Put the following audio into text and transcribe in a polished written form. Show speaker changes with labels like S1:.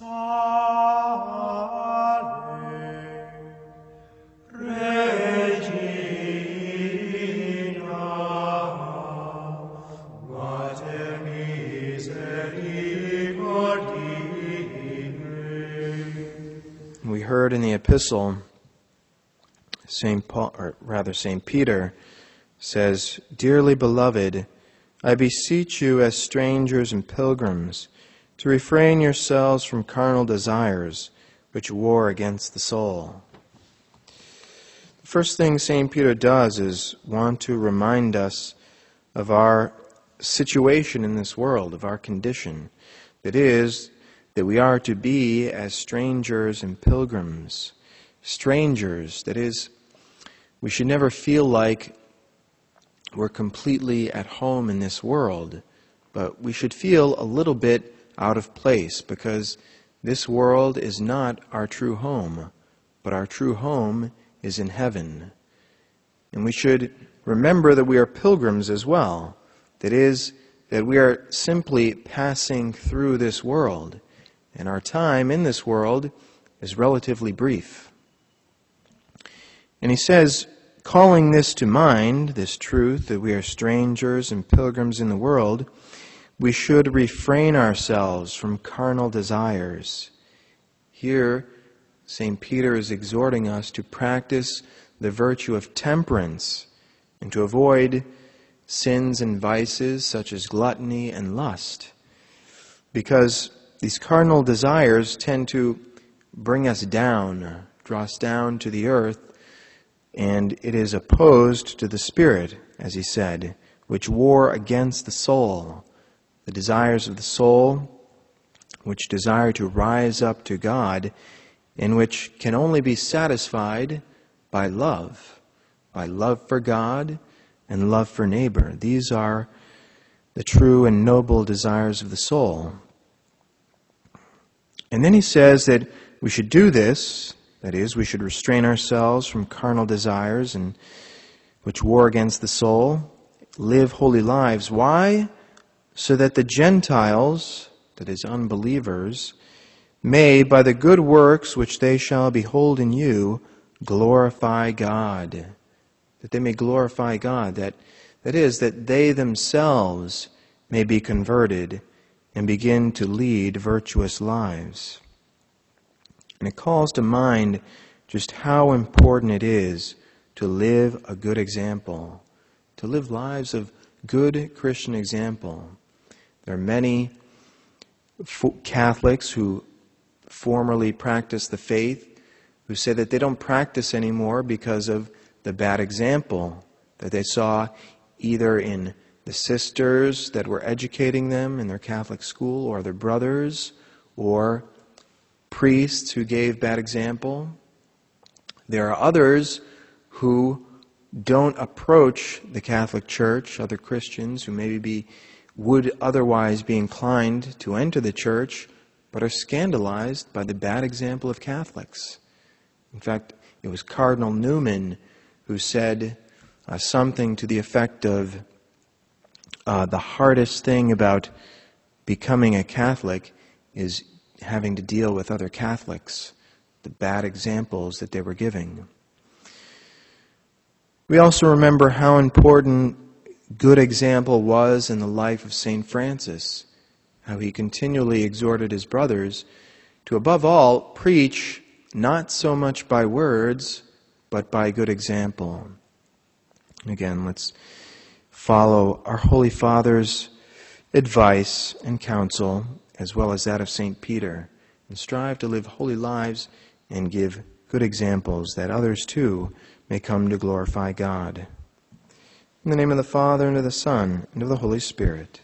S1: We heard in the epistle, St. Peter says, "Dearly beloved, I beseech you as strangers and pilgrims to refrain yourselves from carnal desires which war against the soul." The first thing St. Peter does is want to remind us of our situation in this world, of our condition. That is, that we are to be as strangers and pilgrims. Strangers, that is, we should never feel like we're completely at home in this world, but we should feel a little bit out of place because this world is not our true home, but our true home is in heaven. And we should remember that we are pilgrims as well. That is, that we are simply passing through this world, and our time in this world is relatively brief. And he says, calling this to mind, this truth that we are strangers and pilgrims in the world, we should refrain ourselves from carnal desires. Here, St. Peter is exhorting us to practice the virtue of temperance and to avoid sins and vices such as gluttony and lust, because these carnal desires tend to bring us down, draw us down to the earth, and it is opposed to the Spirit, as he said, which war against the soul. The desires of the soul, which desire to rise up to God, and which can only be satisfied by love for God and love for neighbor. These are the true and noble desires of the soul. And then he says that we should do this, that is, we should restrain ourselves from carnal desires and which war against the soul, live holy lives. Why? So that the Gentiles, that is, unbelievers, may, by the good works which they shall behold in you, glorify God. That they may glorify God. That is, that they themselves may be converted and begin to lead virtuous lives. And it calls to mind just how important it is to live a good example, to live lives of good Christian example. There are many Catholics who formerly practiced the faith who say that they don't practice anymore because of the bad example that they saw either in the sisters that were educating them in their Catholic school, or their brothers, or priests who gave bad example. There are others who don't approach the Catholic Church, other Christians who maybe would otherwise be inclined to enter the Church, but are scandalized by the bad example of Catholics. In fact, it was Cardinal Newman who said something to the effect of, the hardest thing about becoming a Catholic is having to deal with other Catholics, the bad examples that they were giving. We also remember how important good example was in the life of St. Francis, how he continually exhorted his brothers to, above all, preach not so much by words, but by good example. Again, let's follow our Holy Father's advice and counsel, as well as that of St. Peter, and strive to live holy lives and give good examples that others too may come to glorify God. In the name of the Father, and of the Son, and of the Holy Spirit.